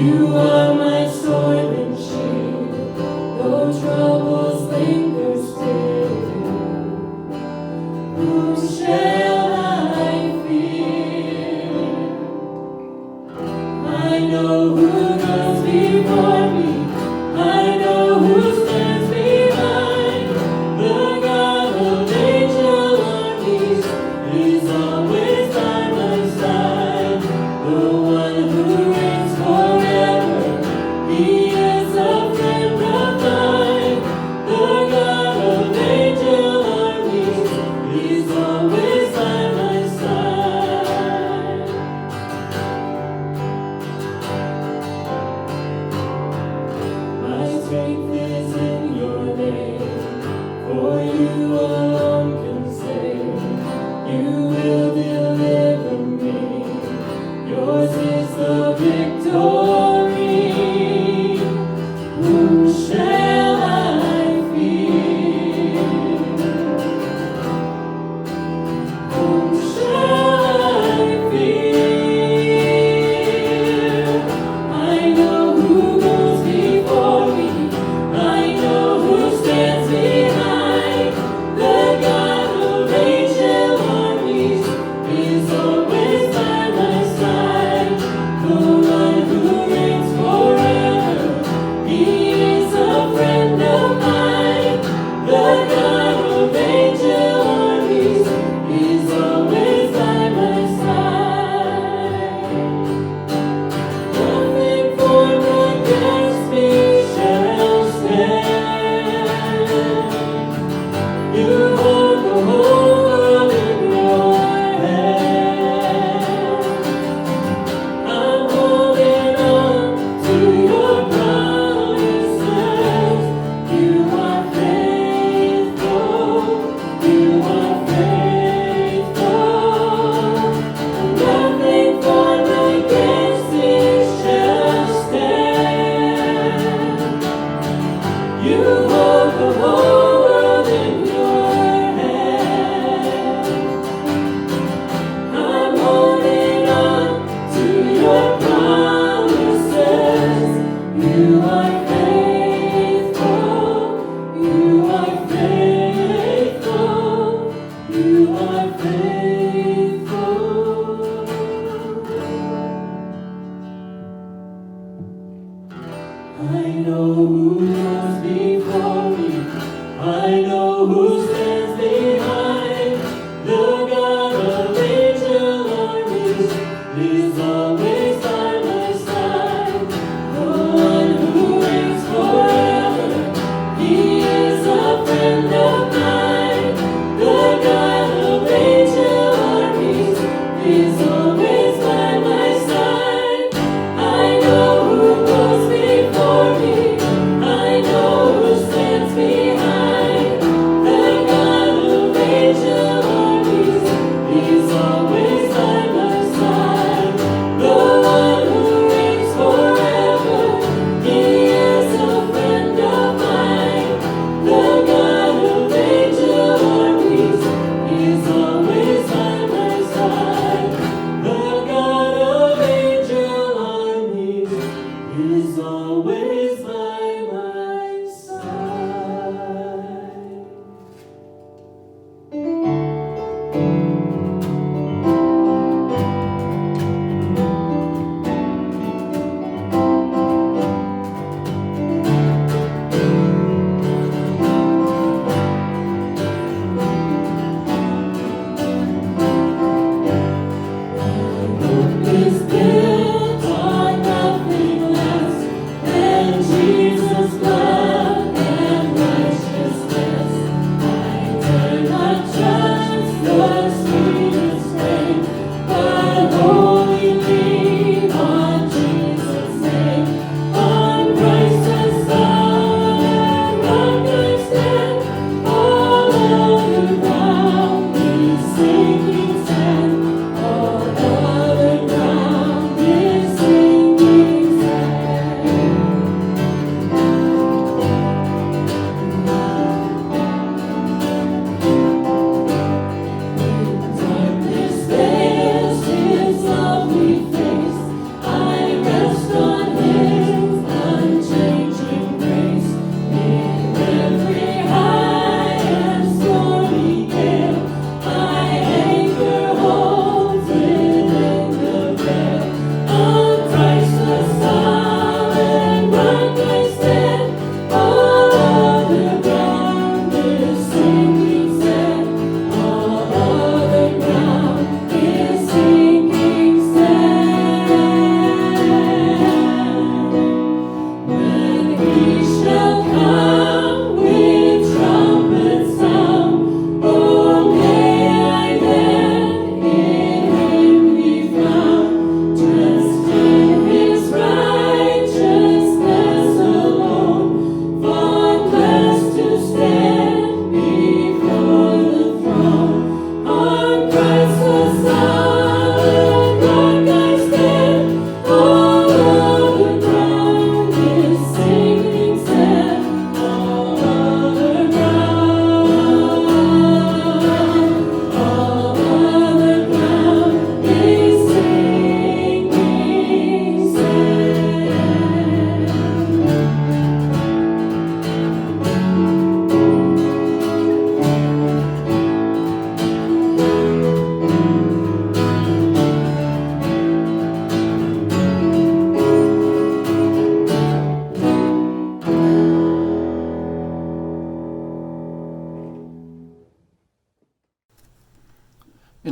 You are my sword and shield, though troubles linger still. Whom shall I fear? I know who goes before me. I know who stands behind. The God of angel armies is always by my side. The one who reigns forever, he is a friend of mine. The God of angel armies is always by my side. My strength is in your name, for you alone can save. You will deliver me. Yours is the victory. Whom shall I fear? Whom shall I fear? I know who goes before me. I know who stands behind. The God of angel armies is always by my side.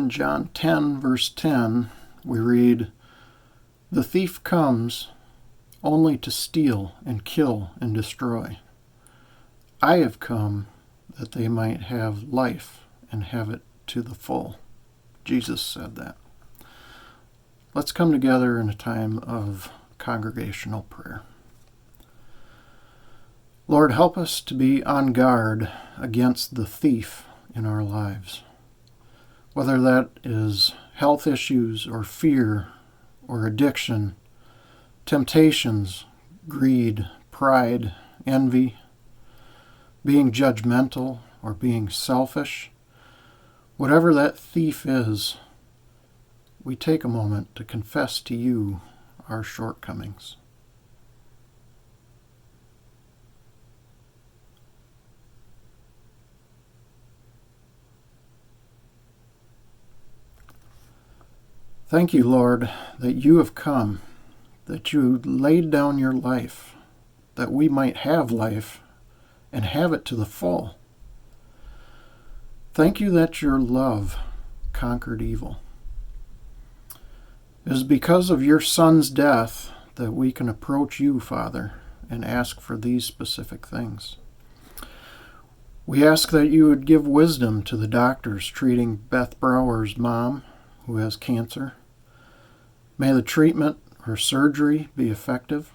in John 10, verse 10, we read, "The thief comes only to steal and kill and destroy. I have come that they might have life and have it to the full." Jesus said that. Let's come together in a time of congregational prayer. Lord, help us to be on guard against the thief in our lives, whether that is health issues or fear or addiction, temptations, greed, pride, envy, being judgmental or being selfish. Whatever that thief is, we take a moment to confess to you our shortcomings. Thank you, Lord, that you have come, that you laid down your life, that we might have life and have it to the full. Thank you that your love conquered evil. It is because of your Son's death that we can approach you, Father, and ask for these specific things. We ask that you would give wisdom to the doctors treating Beth Brower's mom, who has cancer. May the treatment or surgery be effective.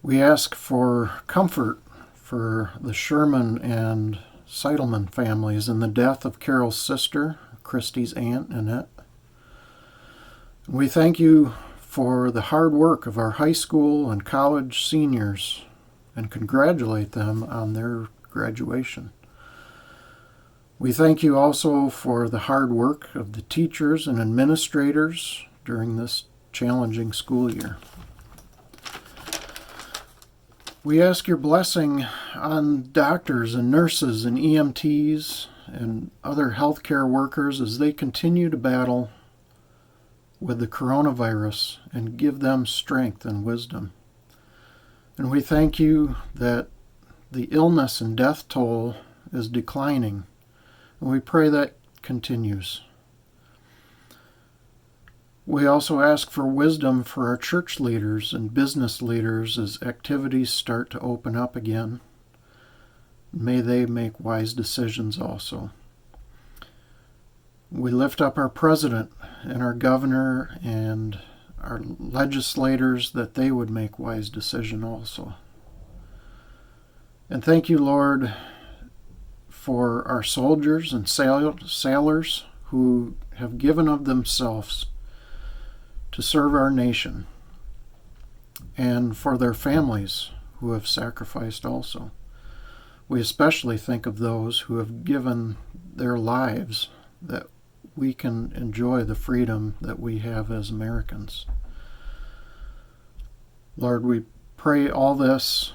We ask for comfort for the Sherman and Seidelman families in the death of Carol's sister, Christy's aunt, Annette. We thank you for the hard work of our high school and college seniors and congratulate them on their graduation. We thank you also for the hard work of the teachers and administrators during this challenging school year. We ask your blessing on doctors and nurses and EMTs and other healthcare workers as they continue to battle with the coronavirus, and give them strength and wisdom. And we thank you that the illness and death toll is declining, and we pray that continues. We also ask for wisdom for our church leaders and business leaders as activities start to open up again. May they make wise decisions also. We lift up our president and our governor and our legislators that they would make wise decisions also. And thank you, Lord, for our soldiers and sailors who have given of themselves to serve our nation, and for their families who have sacrificed also. We especially think of those who have given their lives that we can enjoy the freedom that we have as Americans. Lord, we pray all this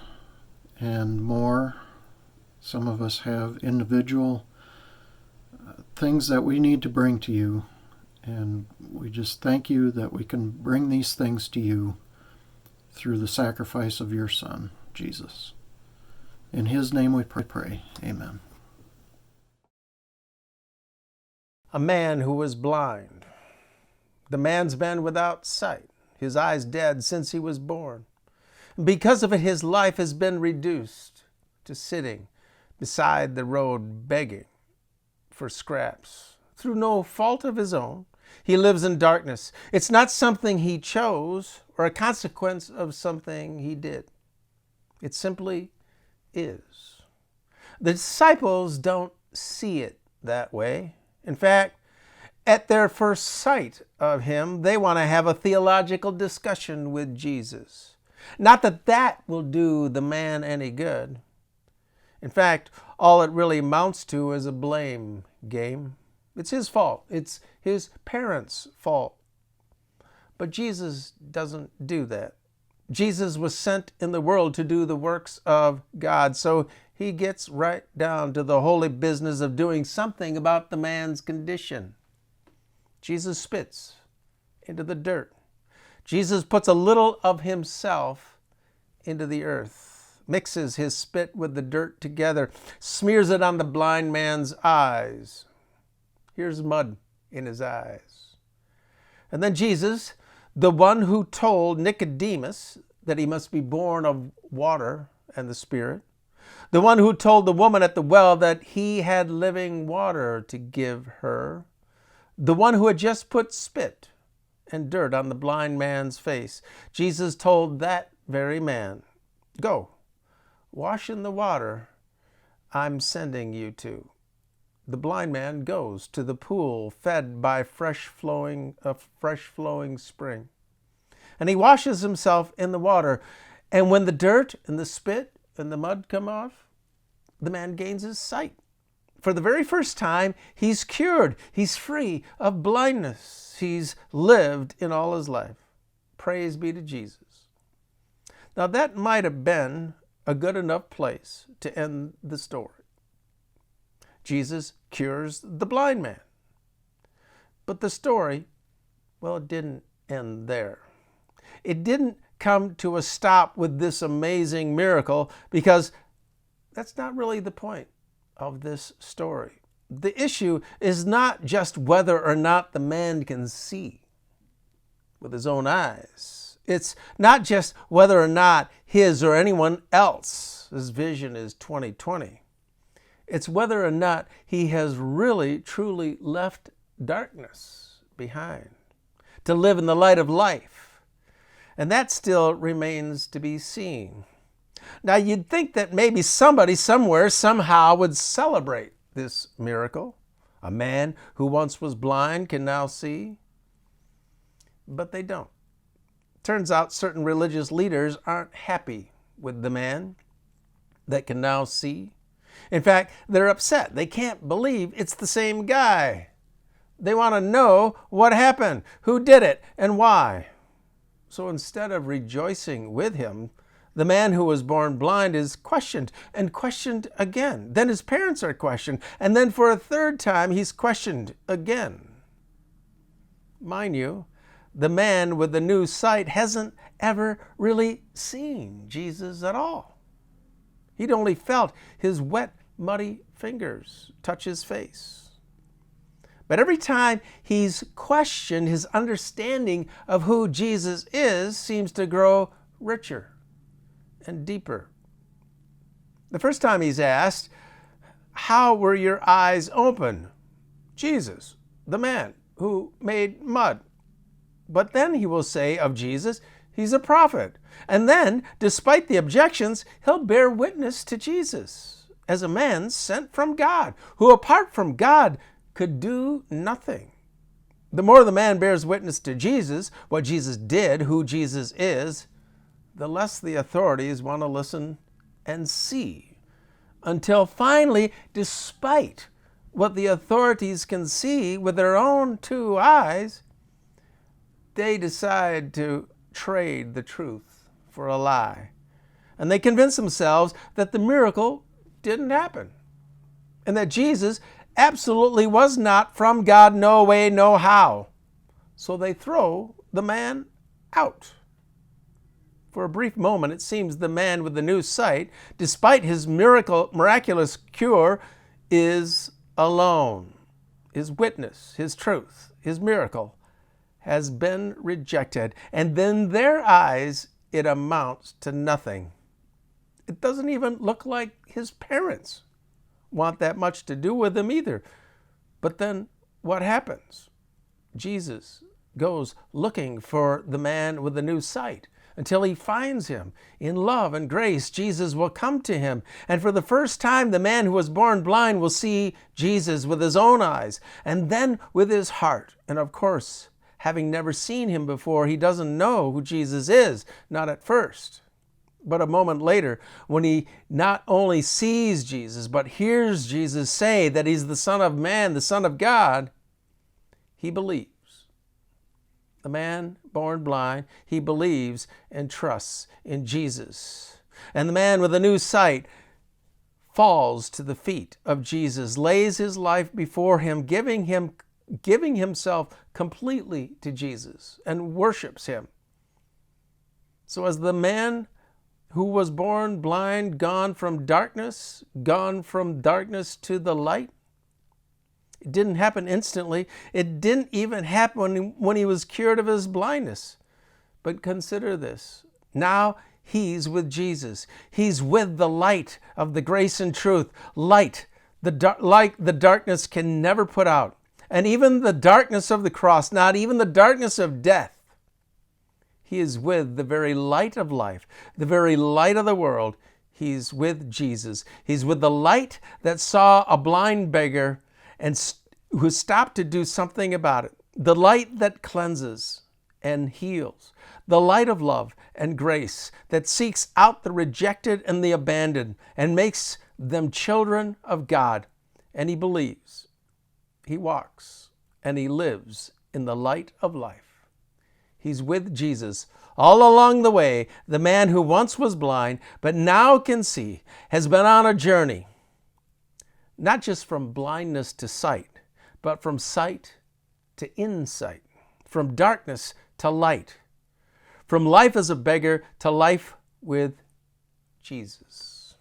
and more. Some of us have individual things that we need to bring to you, and we just thank you that we can bring these things to you through the sacrifice of your Son, Jesus. In his name we pray. Amen. A man who was blind. The man's been without sight, his eyes dead since he was born. Because of it, his life has been reduced to sitting beside the road begging for scraps. Through no fault of his own, he lives in darkness. It's not something he chose or a consequence of something he did. It simply is. The disciples don't see it that way. In fact, at their first sight of him, they want to have a theological discussion with Jesus. Not that that will do the man any good. In fact, all it really amounts to is a blame game. It's his fault. It's his parents' fault. But Jesus doesn't do that. Jesus was sent in the world to do the works of God, so he gets right down to the holy business of doing something about the man's condition. Jesus spits into the dirt. Jesus puts a little of himself into the earth, mixes his spit with the dirt together, smears it on the blind man's eyes, Here's mud in his eyes. And then Jesus, the one who told Nicodemus that he must be born of water and the Spirit, the one who told the woman at the well that he had living water to give her, the one who had just put spit and dirt on the blind man's face, Jesus told that very man, "Go, wash in the water I'm sending you to." The blind man goes to the pool fed by a fresh flowing spring. And he washes himself in the water. And when the dirt and the spit and the mud come off, the man gains his sight. For the very first time, he's cured. He's free of blindness. He's lived in all his life. Praise be to Jesus. Now that might have been a good enough place to end the story. Jesus cures the blind man. But the story, well, it didn't end there. It didn't come to a stop with this amazing miracle, because that's not really the point of this story. The issue is not just whether or not the man can see with his own eyes. It's not just whether or not his or anyone else's vision is 20/20. It's whether or not he has really, truly left darkness behind to live in the light of life. And that still remains to be seen. Now, you'd think that maybe somebody somewhere somehow would celebrate this miracle. A man who once was blind can now see. But they don't. Turns out certain religious leaders aren't happy with the man that can now see. In fact, they're upset. They can't believe it's the same guy. They want to know what happened, who did it, and why. So instead of rejoicing with him, the man who was born blind is questioned and questioned again. Then his parents are questioned, and then for a third time he's questioned again. Mind you, the man with the new sight hasn't ever really seen Jesus at all. He'd only felt his wet, muddy fingers touch his face. But every time he's questioned, his understanding of who Jesus is seems to grow richer and deeper. The first time he's asked, "How were your eyes open?" Jesus, the man who made mud. But then he will say of Jesus, he's a prophet. And then, despite the objections, he'll bear witness to Jesus as a man sent from God, who apart from God could do nothing. The more the man bears witness to Jesus, what Jesus did, who Jesus is, the less the authorities want to listen and see. Until finally, despite what the authorities can see with their own two eyes, they decide to trade the truth for a lie. And they convince themselves that the miracle didn't happen, and that Jesus absolutely was not from God, no way, no how. So they throw the man out. For a brief moment, it seems the man with the new sight, despite his miraculous cure, is alone. His witness, his truth, his miracle has been rejected. And then their eyes, it amounts to nothing. It doesn't even look like his parents want that much to do with him either. But then what happens? Jesus goes looking for the man with the new sight until he finds him. In love and grace, Jesus will come to him. And for the first time, the man who was born blind will see Jesus with his own eyes and then with his heart. And of course, having never seen him before, he doesn't know who Jesus is, not at first. But a moment later, when he not only sees Jesus, but hears Jesus say that he's the Son of Man, the Son of God, he believes. The man born blind, he believes and trusts in Jesus. And the man with a new sight falls to the feet of Jesus, lays his life before him, giving himself completely to Jesus, and worships him. So as the man who was born blind gone from darkness to the light, It didn't happen instantly. It didn't even happen when he was cured of his blindness. But consider this. Now he's with Jesus. He's with the light of the grace and truth. Light the darkness can never put out. And even the darkness of the cross, not even the darkness of death. He is with the very light of life, the very light of the world. He's with Jesus. He's with the light that saw a blind beggar and who stopped to do something about it. The light that cleanses and heals. The light of love and grace that seeks out the rejected and the abandoned and makes them children of God. And he believes, he walks, and he lives in the light of life. He's with Jesus. All along the way, the man who once was blind, but now can see, has been on a journey, not just from blindness to sight, but from sight to insight, from darkness to light, from life as a beggar to life with Jesus.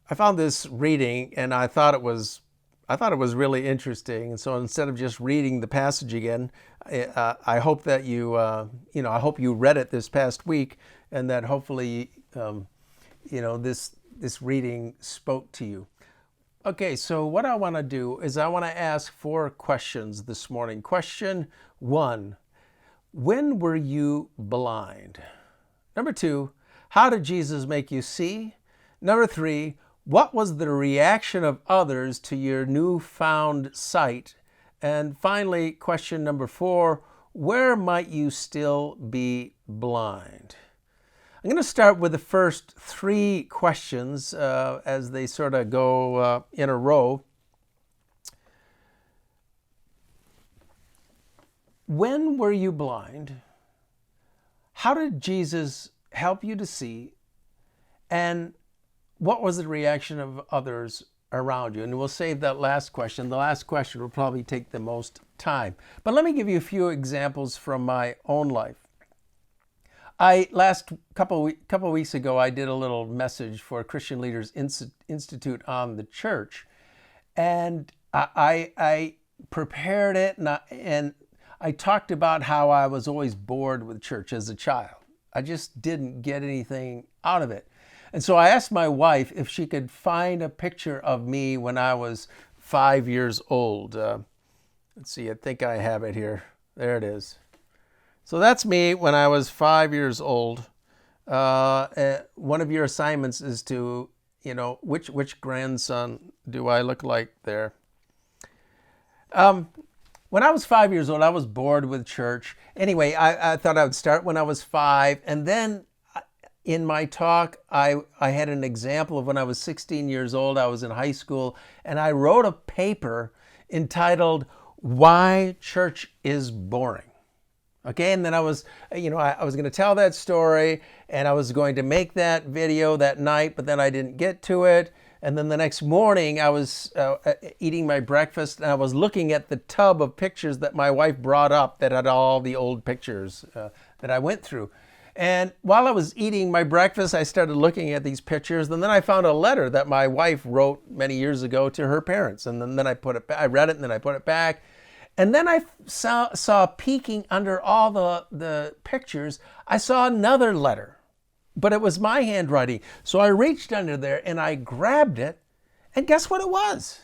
I found this reading and I thought it was really interesting. And so instead of just reading the passage again, I hope that I hope you read it this past week, and that hopefully, this reading spoke to you. Okay, so what I want to do is I want to ask 4 questions this morning. Question 1, when were you blind? Number 2, how did Jesus make you see? Number 3, what was the reaction of others to your newfound sight? And finally, question number 4, where might you still be blind? I'm going to start with the first 3 questions as they sort of go in a row. When were you blind? How did Jesus help you to see? And what was the reaction of others around you? And we'll save that last question. The last question will probably take the most time. But let me give you a few examples from my own life. Last couple weeks ago, I did a little message for Christian Leaders Institute on the church. And I prepared it, and I talked about how I was always bored with church as a child. I just didn't get anything out of it. And so I asked my wife if she could find a picture of me when I was 5 years old. Let's see, I think I have it here. There it is. So that's me when I was 5 years old. One of your assignments is to, which grandson do I look like there? When I was 5 years old, I was bored with church. Anyway, I thought I would start when I was 5, and then in my talk, I had an example of when I was 16 years old. I was in high school, and I wrote a paper entitled, Why Church is Boring. Okay, and then I was going to tell that story, and I was going to make that video that night, but then I didn't get to it. And then the next morning, I was eating my breakfast, and I was looking at the tub of pictures that my wife brought up that had all the old pictures that I went through. And while I was eating my breakfast, I started looking at these pictures, and then I found a letter that my wife wrote many years ago to her parents. And then I read it, and then I put it back. And then I saw peeking under all the pictures, I saw another letter, but it was my handwriting. So I reached under there and I grabbed it, and guess what it was?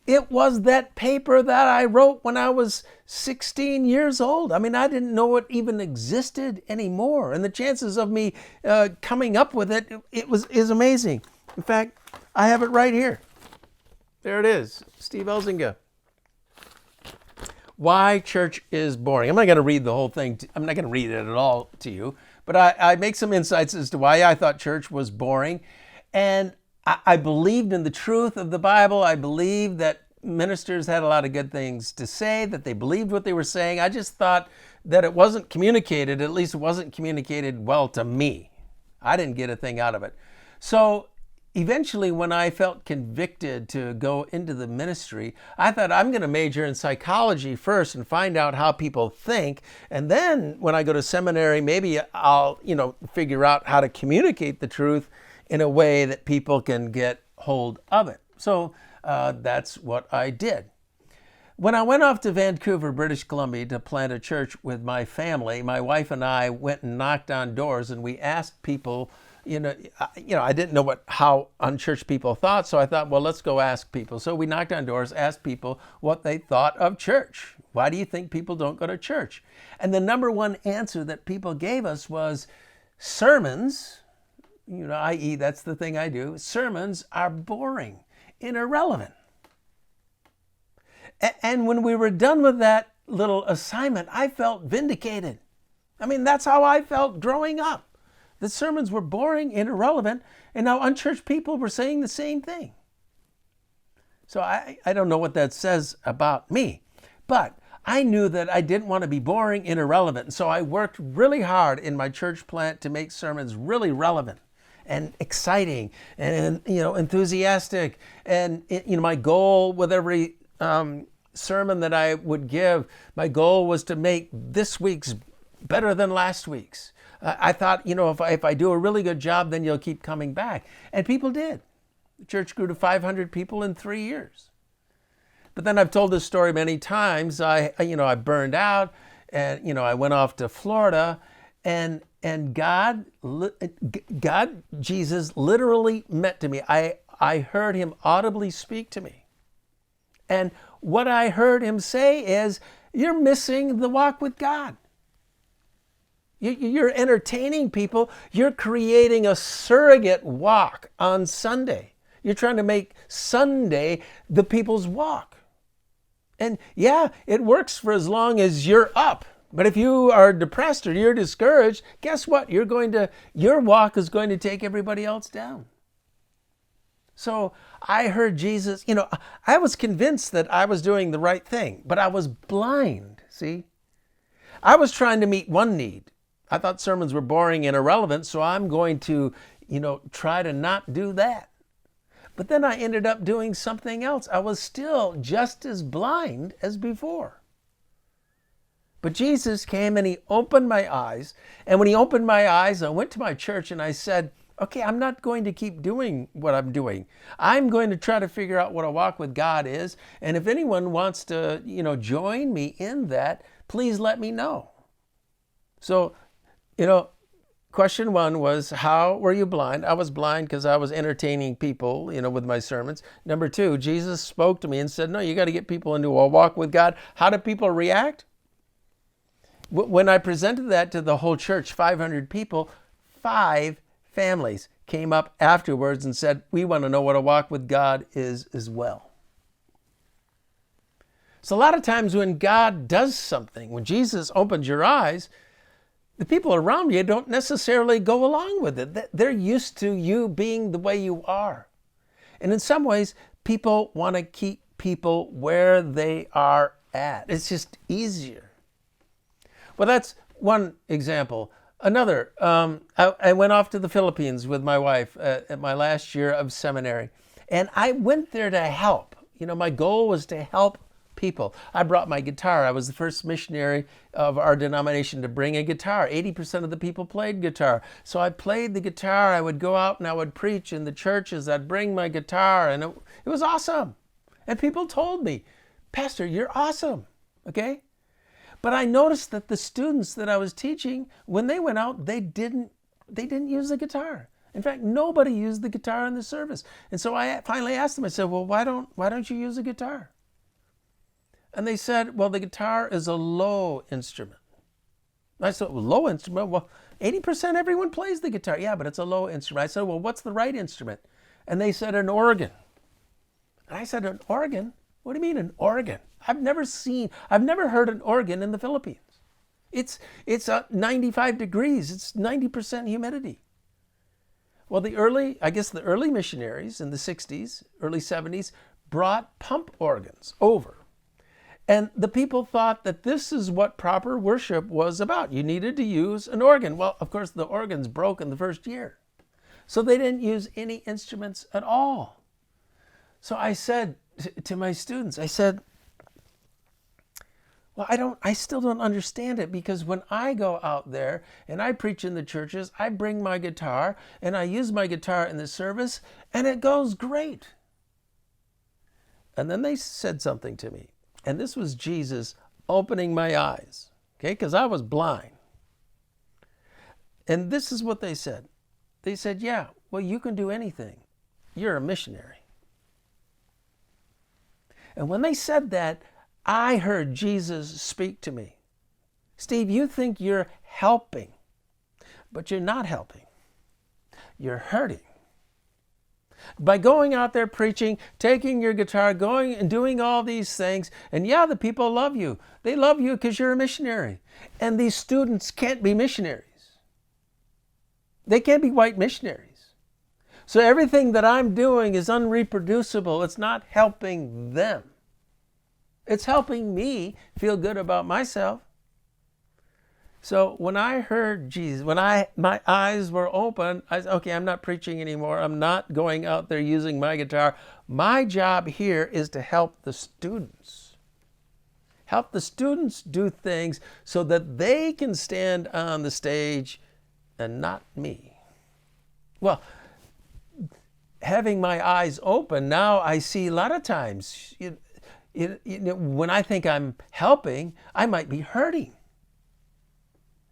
It was that paper that I wrote when I was 16 years old. I mean, I didn't know it even existed anymore. And the chances of me coming up with it is amazing. In fact, I have it right here. There it is, Steve Elzinga. Why Church is Boring. I'm not going to read the whole thing. I'm not going to read it at all to you. But I make some insights as to why I thought church was boring. And I believed in the truth of the Bible. I believed that ministers had a lot of good things to say, that they believed what they were saying. I just thought that it wasn't communicated, at least it wasn't communicated well to me. I didn't get a thing out of it. So eventually, when I felt convicted to go into the ministry, I thought I'm going to major in psychology first and find out how people think. And then when I go to seminary, maybe I'll, figure out how to communicate the truth in a way that people can get hold of it. So that's what I did. When I went off to Vancouver, British Columbia to plant a church with my family, my wife and I went and knocked on doors and we asked people, I didn't know how unchurched people thought, so I thought, well, let's go ask people. So we knocked on doors, asked people what they thought of church. Why do you think people don't go to church? And the number one answer that people gave us was sermons, i.e., that's the thing I do, sermons are boring and irrelevant. And when we were done with that little assignment, I felt vindicated. I mean, that's how I felt growing up. The sermons were boring and irrelevant, and now unchurched people were saying the same thing. So I don't know what that says about me, but I knew that I didn't want to be boring and irrelevant. And so I worked really hard in my church plant to make sermons really relevant and exciting and enthusiastic. And my goal with every sermon that I would give, my goal was to make this week's better than last week's. I thought, if I do a really good job, then you'll keep coming back. And people did. The church grew to 500 people in 3 years. But then I've told this story many times. I burned out, and I went off to Florida, and God, Jesus, literally met to me. I heard him audibly speak to me, and what I heard him say is, "You're missing the walk with God. You're entertaining people. You're creating a surrogate walk on Sunday. You're trying to make Sunday the people's walk." And yeah, it works for as long as you're up. But if you are depressed or you're discouraged, guess what? Your walk is going to take everybody else down. So I heard Jesus, I was convinced that I was doing the right thing, but I was blind, see? I was trying to meet one need. I thought sermons were boring and irrelevant, so I'm going to, try to not do that. But then I ended up doing something else. I was still just as blind as before. But Jesus came and he opened my eyes. And when he opened my eyes, I went to my church and I said, okay, I'm not going to keep doing what I'm doing. I'm going to try to figure out what a walk with God is. And if anyone wants to, join me in that, please let me know. So, question one was, how were you blind? I was blind because I was entertaining people, with my sermons. Number two, Jesus spoke to me and said, no, you got to get people into a walk with God. How did people react? When I presented that to the whole church, 500 people, 5 families came up afterwards and said, we want to know what a walk with God is as well. So a lot of times when God does something, when Jesus opens your eyes, the people around you don't necessarily go along with it. They're used to you being the way you are. And in some ways, people want to keep people where they are at. It's just easier. Well, that's one example. Another, I went off to the Philippines with my wife at my last year of seminary. And I went there to help. My goal was to help people. I brought my guitar. I was the first missionary of our denomination to bring a guitar. 80% of the people played guitar. So I played the guitar. I would go out and I would preach in the churches. I'd bring my guitar, and it was awesome. And people told me, Pastor, you're awesome. Okay? But I noticed that the students that I was teaching, when they went out, they didn't use the guitar. In fact, nobody used the guitar in the service. And so I finally asked them, I said, well, why don't you use a guitar? And they said, well, the guitar is a low instrument. I said, well, low instrument? Well, 80% everyone plays the guitar. Yeah, but it's a low instrument. I said, well, what's the right instrument? And they said, an organ. And I said, an organ? What do you mean an organ? I've never heard an organ in the Philippines. It's 95 degrees. It's 90% humidity. Well, the early missionaries in the 60s, early 70s, brought pump organs over. And the people thought that this is what proper worship was about. You needed to use an organ. Well, of course, the organs broke in the first year. So they didn't use any instruments at all. So I said to my students, I said, well, I still don't understand it, because when I go out there and I preach in the churches, I bring my guitar and I use my guitar in the service and it goes great. And then they said something to me. And this was Jesus opening my eyes, okay, because I was blind. And this is what they said. They said, yeah, well, you can do anything. You're a missionary. And when they said that, I heard Jesus speak to me. Steve, you think you're helping, but you're not helping. You're hurting. By going out there preaching, taking your guitar, going and doing all these things, and yeah, the people love you. They love you because you're a missionary. And these students can't be missionaries. They can't be white missionaries. So everything that I'm doing is unreproducible. It's not helping them. It's helping me feel good about myself. So when I heard Jesus, when my eyes were open, I said, okay, I'm not preaching anymore. I'm not going out there using my guitar. My job here is to help the students. Help the students do things so that they can stand on the stage and not me. Well, having my eyes open, now I see a lot of times, when I think I'm helping, I might be hurting.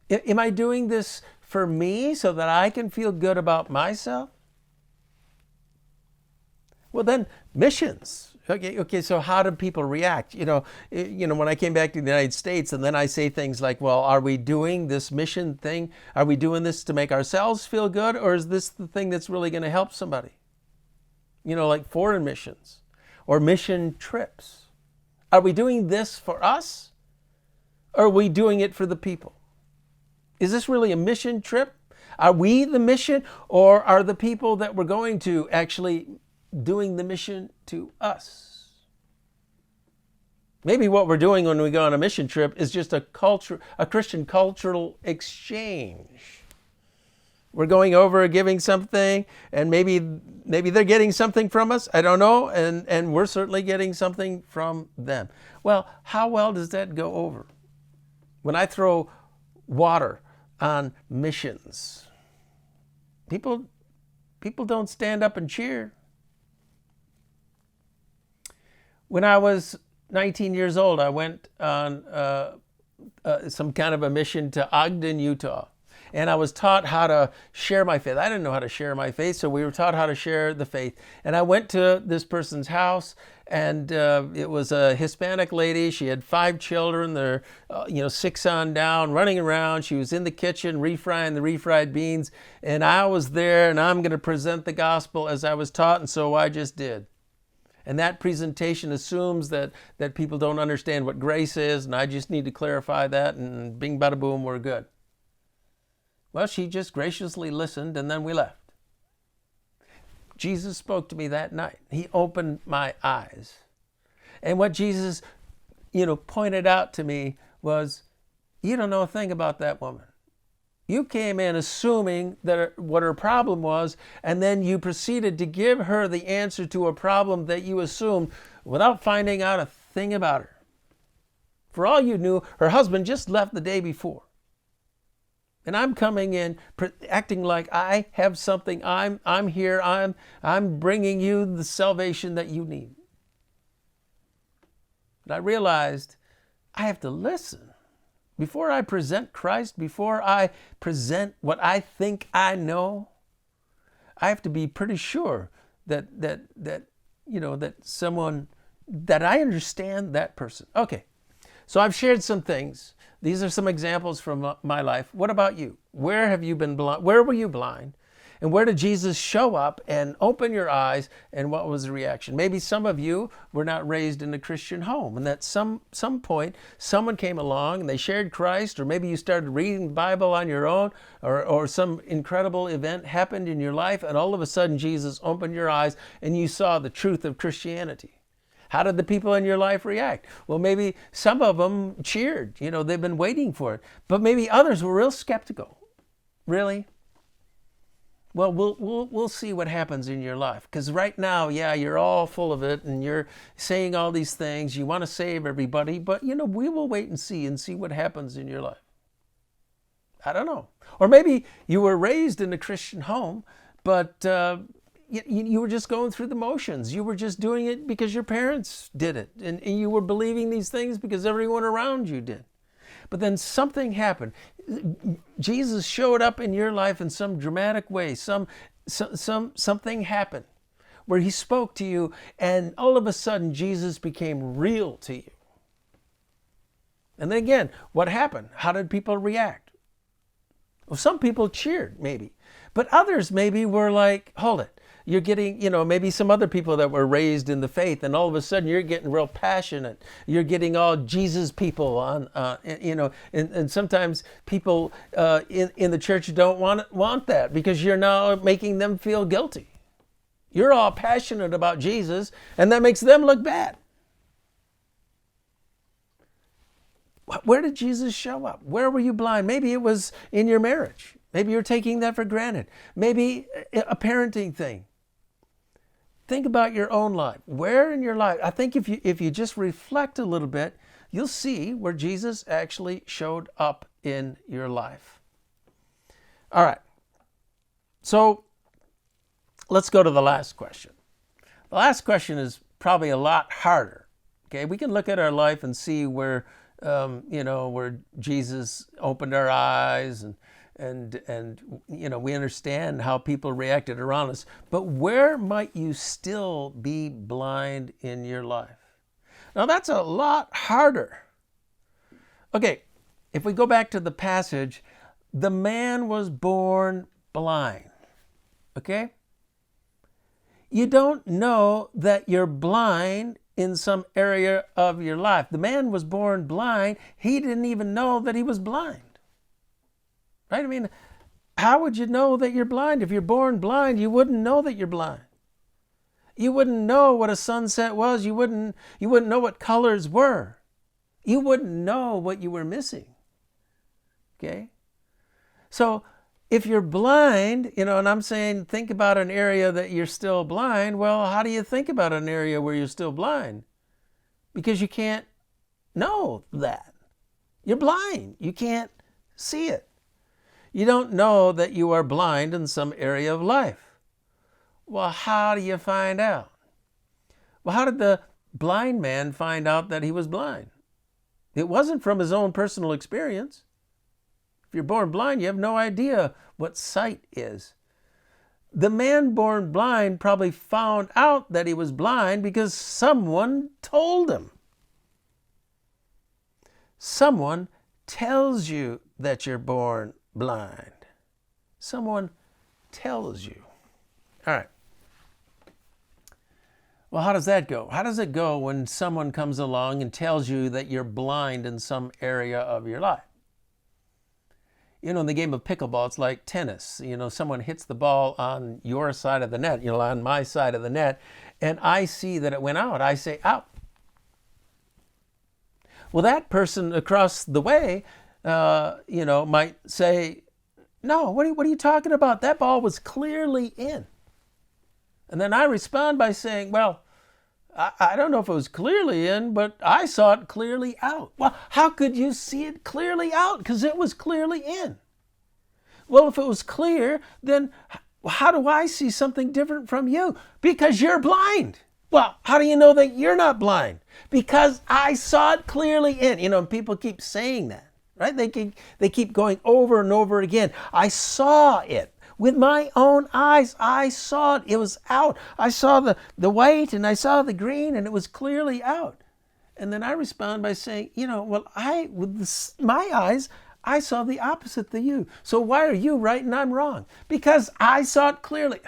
Am I doing this for me so that I can feel good about myself? Well, then missions. Okay, so how do people react? When I came back to the United States, and then I say things like, well, are we doing this mission thing? Are we doing this to make ourselves feel good? Or is this the thing that's really going to help somebody? Like foreign missions or mission trips. Are we doing this for us? Or are we doing it for the people? Is this really a mission trip? Are we the mission, or are the people that we're going to actually doing the mission to us? Maybe what we're doing when we go on a mission trip is just a Christian cultural exchange. We're going over giving something, and maybe they're getting something from us. I don't know, and we're certainly getting something from them. Well, how well does that go over? When I throw water on missions, people don't stand up and cheer. When I was 19 years old, I went on some kind of a mission to Ogden, Utah. And I was taught how to share my faith. I didn't know how to share my faith, so we were taught how to share the faith. And I went to this person's house, and it was a Hispanic lady. She had 5 children. They're 6 on down, running around. She was in the kitchen refrying the refried beans. And I was there, and I'm going to present the gospel as I was taught, and so I just did. And that presentation assumes that people don't understand what grace is, and I just need to clarify that, and bing, bada, boom, we're good. Well, she just graciously listened, and then we left. Jesus spoke to me that night. He opened my eyes. And what Jesus, pointed out to me was, you don't know a thing about that woman. You came in assuming that what her problem was, and then you proceeded to give her the answer to a problem that you assumed without finding out a thing about her. For all you knew, her husband just left the day before. And I'm coming in acting like I have something. I'm here. I'm bringing you the salvation that you need. And I realized I have to listen. Before I present Christ, before I present what I think I know, I have to be pretty sure that someone, that I understand that person. Okay, so I've shared some things. These are some examples from my life. What about you? Where have you been blind? Where were you blind? And where did Jesus show up and open your eyes? And what was the reaction? Maybe some of you were not raised in a Christian home, and at some point someone came along and they shared Christ, or maybe you started reading the Bible on your own, or some incredible event happened in your life, and all of a sudden Jesus opened your eyes and you saw the truth of Christianity. How did the people in your life react? Well, maybe some of them cheered. They've been waiting for it. But maybe others were real skeptical. Really? Well, we'll see what happens in your life. Because right now, yeah, you're all full of it, and you're saying all these things. You want to save everybody. But, we will wait and see what happens in your life. I don't know. Or maybe you were raised in a Christian home, but you were just going through the motions. You were just doing it because your parents did it. And you were believing these things because everyone around you did. But then something happened. Jesus showed up in your life in some dramatic way. Something happened where he spoke to you, and all of a sudden Jesus became real to you. And then again, what happened? How did people react? Well, some people cheered, maybe. But others maybe were like, hold it. You're getting, maybe some other people that were raised in the faith, and all of a sudden you're getting real passionate. You're getting all Jesus people on, and sometimes people in the church don't want that because you're now making them feel guilty. You're all passionate about Jesus, and that makes them look bad. Where did Jesus show up? Where were you blind? Maybe it was in your marriage. Maybe you're taking that for granted. Maybe a parenting thing. Think about your own life. Where in your life? I think if you just reflect a little bit, you'll see where Jesus actually showed up in your life. All right. So let's go to the last question. The last question is probably a lot harder. Okay, we can look at our life and see where where Jesus opened our eyes and we understand how people reacted around us. But where might you still be blind in your life? Now that's a lot harder. Okay, if we go back to the passage, the man was born blind. Okay? You don't know that you're blind in some area of your life. The man was born blind. He didn't even know that he was blind. Right? I mean, how would you know that you're blind? If you're born blind, you wouldn't know that you're blind. You wouldn't know what a sunset was. You wouldn't know what colors were. You wouldn't know what you were missing. Okay? So if you're blind, and I'm saying think about an area that you're still blind, well, how do you think about an area where you're still blind? Because you can't know that. You're blind. You can't see it. You don't know that you are blind in some area of life. Well, how do you find out? Well, how did the blind man find out that he was blind? It wasn't from his own personal experience. If you're born blind, you have no idea what sight is. The man born blind probably found out that he was blind because someone told him. Someone tells you that you're born blind. Someone tells you. All right. Well, how does that go? How does it go when someone comes along and tells you that you're blind in some area of your life? In the game of pickleball, it's like tennis. Someone hits the ball on your side of the net, on my side of the net, and I see that it went out. I say, out. Well, that person across the way, might say, no, what are you talking about? That ball was clearly in. And then I respond by saying, well, I don't know if it was clearly in, but I saw it clearly out. Well, how could you see it clearly out? Because it was clearly in. Well, if it was clear, then how do I see something different from you? Because you're blind. Well, how do you know that you're not blind? Because I saw it clearly in. And people keep saying that, right? They keep going over and over again. I saw it. With my own eyes, I saw it. It was out. I saw the white and I saw the green, and it was clearly out. And then I respond by saying, with my eyes, I saw the opposite to you. So why are you right and I'm wrong? Because I saw it clearly.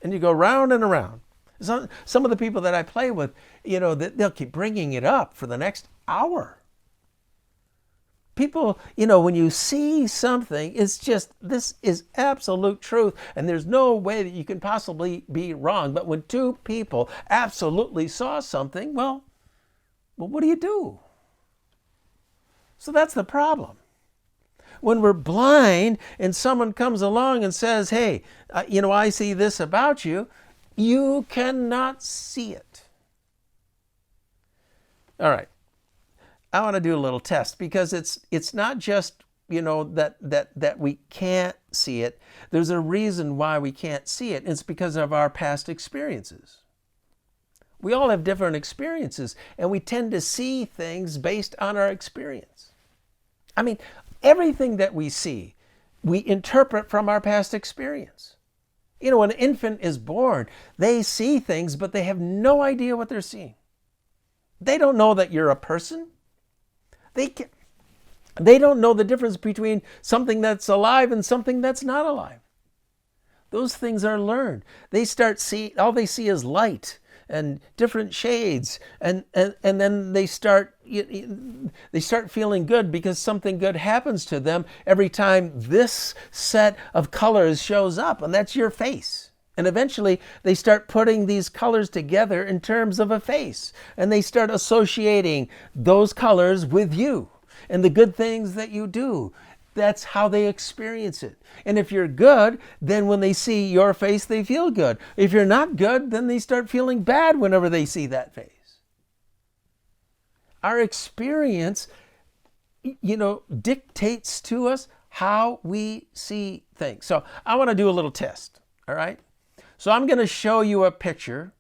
And you go round and around. Some of the people that I play with, they'll keep bringing it up for the next hour. People, when you see something, it's just, this is absolute truth, and there's no way that you can possibly be wrong. But when two people absolutely saw something, well, what do? So that's the problem. When we're blind and someone comes along and says, hey, I see this about you, you cannot see it. All right. I want to do a little test because it's not just that we can't see it. There's a reason why we can't see it. It's because of our past experiences. We all have different experiences, and we tend to see things based on our experience. I mean, everything that we see, we interpret from our past experience. When an infant is born, they see things, but they have no idea what they're seeing. They don't know that you're a person. They don't know the difference between something that's alive and something that's not alive. Those things are learned. All they see is light and different shades, and then they start feeling good because something good happens to them every time this set of colors shows up, and that's your face. And eventually they start putting these colors together in terms of a face, and they start associating those colors with you and the good things that you do. That's how they experience it. And if you're good, then when they see your face, they feel good. If you're not good, then they start feeling bad whenever they see that face. Our experience, dictates to us how we see things. So I want to do a little test, all right? So I'm going to show you a picture,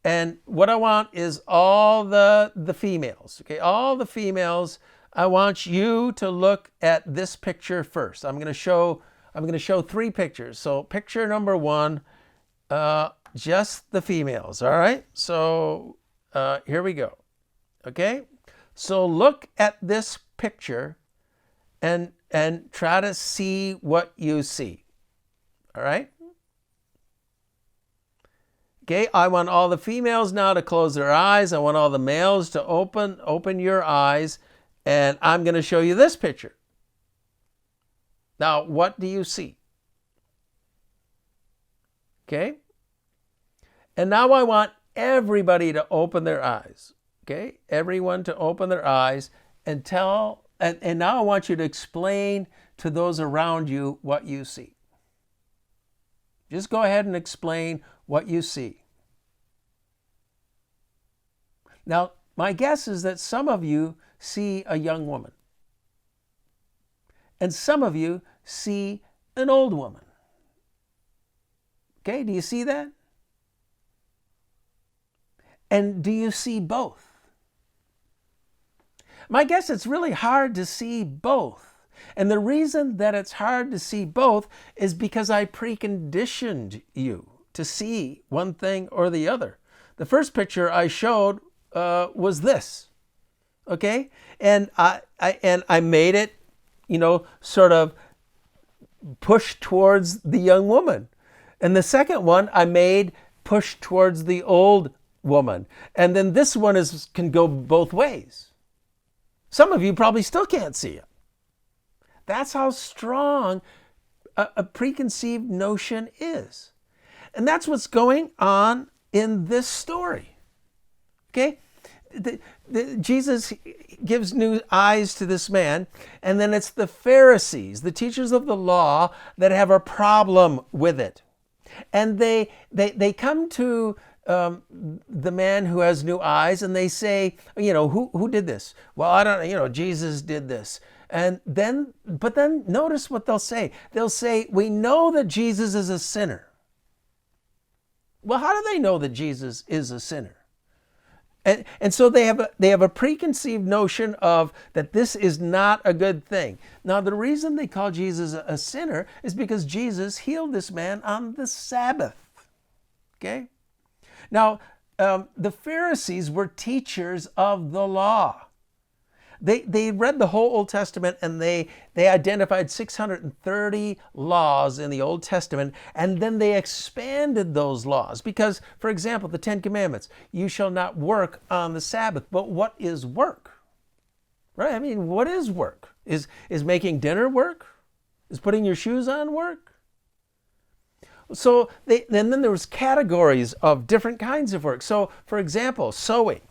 and what I want is all the females, okay? All the females, I want you to look at this picture first. I'm going to show 3 pictures. So picture number 1, just the females, all right? So here we go, okay? So look at this picture and try to see what you see, all right? Okay, I want all the females now to close their eyes. I want all the males to open your eyes. And I'm going to show you this picture. Now, what do you see? Okay? And now I want everybody to open their eyes. Okay? Everyone to open their eyes and now I want you to explain to those around you what you see. Just go ahead and explain what you see. Now, my guess is that some of you see a young woman, and some of you see an old woman. Okay, do you see that? And do you see both? My guess it's really hard to see both. And the reason that it's hard to see both is because I preconditioned you to see one thing or the other. The first picture I showed was this. Okay, and I made it, sort of push towards the young woman, and the second one I made push towards the old woman, and then this one can go both ways. Some of you probably still can't see it. That's how strong a preconceived notion is, and that's what's going on in this story. Okay. Jesus gives new eyes to this man, and then it's the Pharisees, the teachers of the law, that have a problem with it. And they come to the man who has new eyes, and they say, who did this? Well, I don't know, Jesus did this. But then notice what they'll say. They'll say, we know that Jesus is a sinner. Well, how do they know that Jesus is a sinner? And so they have a preconceived notion of that this is not a good thing. Now, the reason they call Jesus a sinner is because Jesus healed this man on the Sabbath. Okay? Now, the Pharisees were teachers of the law. They read the whole Old Testament, and they identified 630 laws in the Old Testament, and then they expanded those laws. Because, for example, the 10 Commandments, you shall not work on the Sabbath. But what is work? Right? I mean, what is work? Is making dinner work? Is putting your shoes on work? So then there was categories of different kinds of work. So, for example, sewing.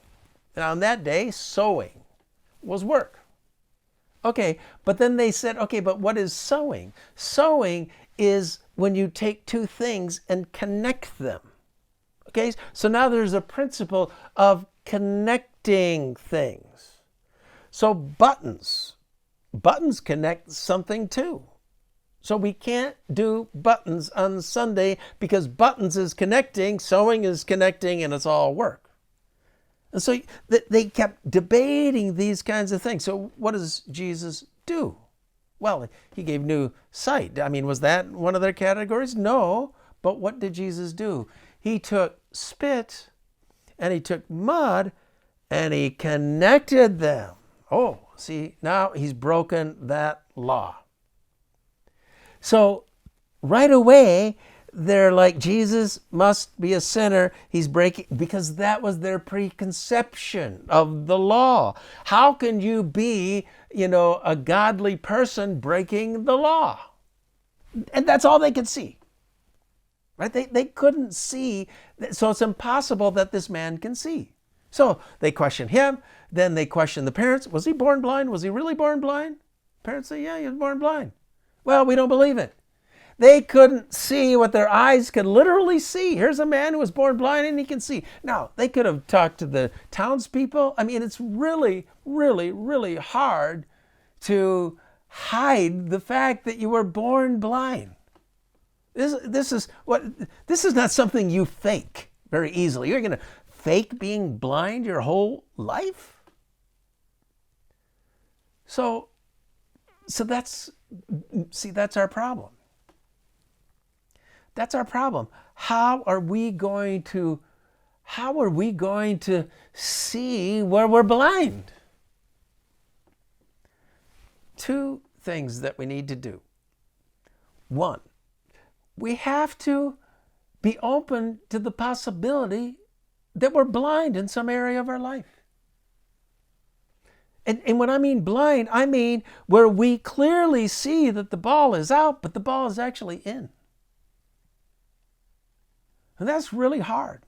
And on that day, sewing was work. Okay, but then they said, okay, but what is sewing? Sewing is when you take two things and connect them. Okay, so now there's a principle of connecting things. So buttons buttons connect something too. So we can't do buttons on Sunday because buttons is connecting, sewing is connecting, and it's all work. And so they kept debating these kinds of things. So what does Jesus do? Well, he gave new sight. I mean, was that one of their categories? No. But what did Jesus do? He took spit and he took mud and he connected them. Oh, see, now he's broken that law. So right away, they're like, Jesus must be a sinner. He's breaking, because that was their preconception of the law. How can you be, a godly person breaking the law? And that's all they could see. Right? They couldn't see. So it's impossible that this man can see. So they question him. Then they question the parents. Was he born blind? Was he really born blind? Parents say, yeah, he was born blind. Well, we don't believe it. They couldn't see what their eyes could literally see. Here's a man who was born blind and he can see. Now, they could have talked to the townspeople. I mean, it's really, really, really hard to hide the fact that you were born blind. This is not something you fake very easily. You're going to fake being blind your whole life? So that's our problem. That's our problem. How are we going to see where we're blind? Two things that we need to do. One, we have to be open to the possibility that we're blind in some area of our life. And when I mean blind, I mean where we clearly see that the ball is out, but the ball is actually in. And that's really hard.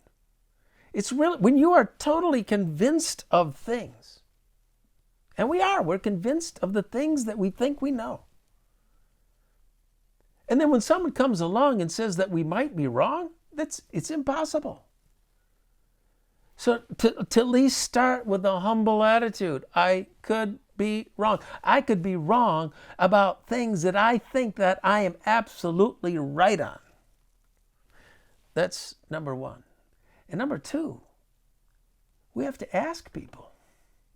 It's really, when you are totally convinced of things, and we're convinced of the things that we think we know. And then when someone comes along and says that we might be wrong, it's impossible. So to at least start with a humble attitude. I could be wrong. I could be wrong about things that I think that I am absolutely right on. That's number one. And number two, we have to ask people.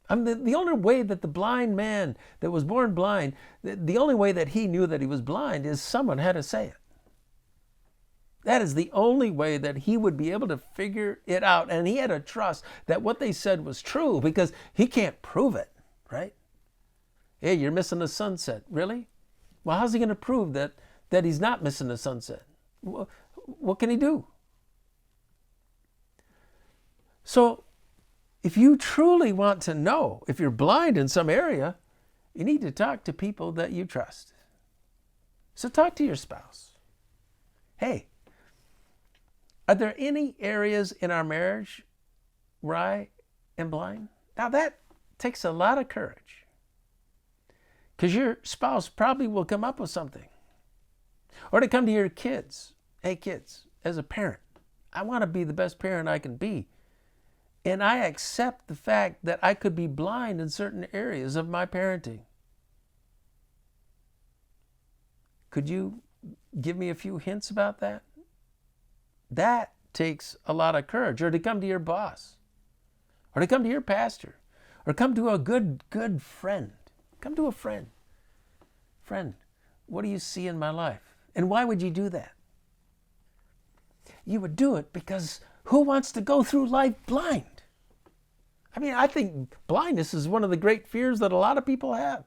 I mean, the only way that the blind man that was born blind, the only way that he knew that he was blind is someone had to say it. That is the only way that he would be able to figure it out. And he had to trust that what they said was true because he can't prove it, right? Hey, you're missing the sunset. Really? Well, how's he going to prove that he's not missing the sunset? What can he do? So if you truly want to know if you're blind in some area, you need to talk to people that you trust. So talk to your spouse. Hey, are there any areas in our marriage where I am blind? Now that takes a lot of courage, because your spouse probably will come up with something. Or to come to your kids. Hey kids, as a parent, I want to be the best parent I can be. And I accept the fact that I could be blind in certain areas of my parenting. Could you give me a few hints about that? That takes a lot of courage. Or to come to your boss, or to come to your pastor, or come to a good friend. Come to a friend. Friend, what do you see in my life? And why would you do that? You would do it because who wants to go through life blind? I mean, I think blindness is one of the great fears that a lot of people have.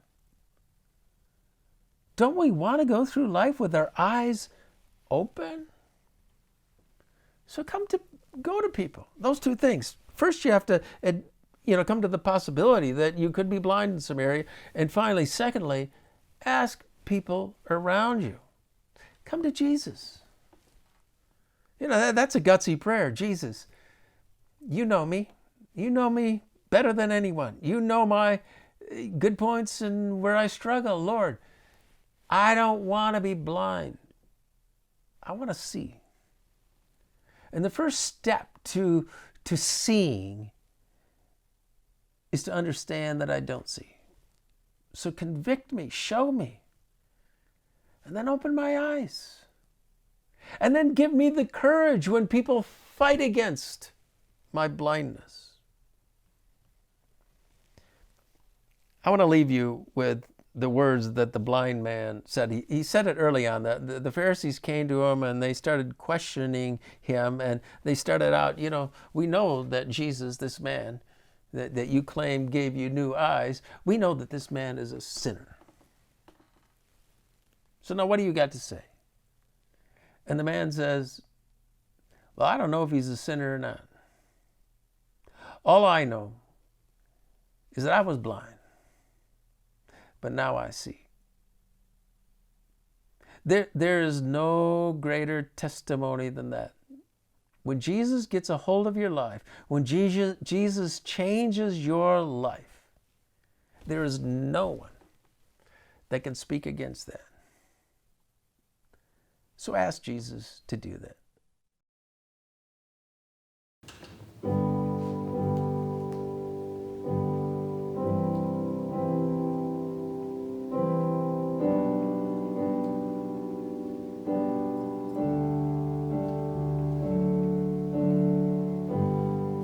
Don't we want to go through life with our eyes open? So go to people. Those two things. First, you have to, come to the possibility that you could be blind in some area. And finally, secondly, ask people around you. Come to Jesus. That's a gutsy prayer. Jesus, you know me. You know me better than anyone. You know my good points and where I struggle. Lord, I don't want to be blind. I want to see. And the first step to seeing is to understand that I don't see. So convict me, show me, and then open my eyes. And then give me the courage when people fight against my blindness. I want to leave you with the words that the blind man said. He said it early on. The Pharisees came to him and they started questioning him, and they started out, we know that Jesus, this man that you claim gave you new eyes, we know that this man is a sinner. So now what do you got to say? And the man says, well, I don't know if he's a sinner or not. All I know is that I was blind, but now I see. There is no greater testimony than that. When Jesus gets a hold of your life, when Jesus changes your life, there is no one that can speak against that. So ask Jesus to do that.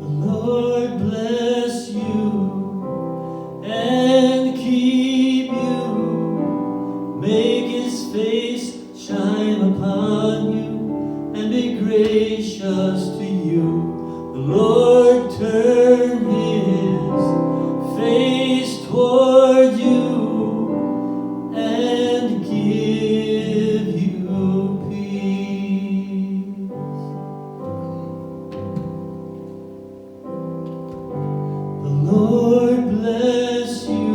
Lord bless you and keep you. Make his face shine upon you and be gracious to you. The Lord turn his face toward you and give you peace. The Lord bless you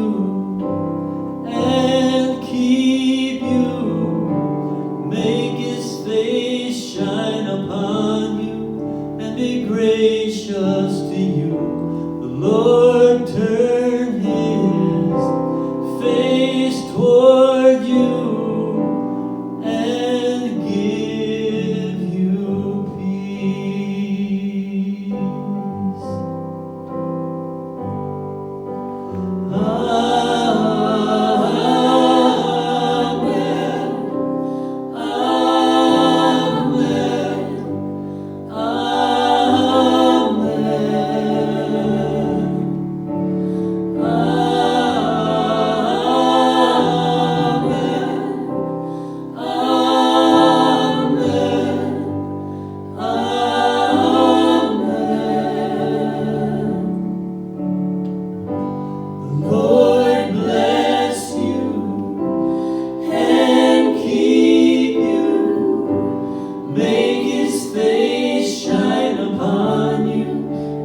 and keep you. Make his face shine upon you and be gracious to you. The Lord turn his face toward you and give you peace. Lord bless you and keep you. Make his face shine upon you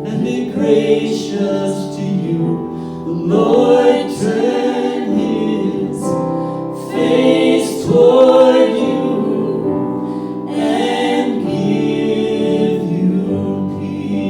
and be gracious to you. The Lord turn his face toward you and give you peace.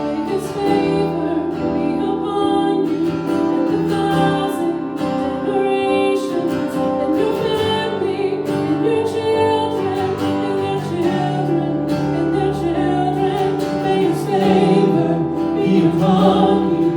May his favor be upon you and 1,000 generations, and your family, and your children, and their children, and their children. May his favor be upon you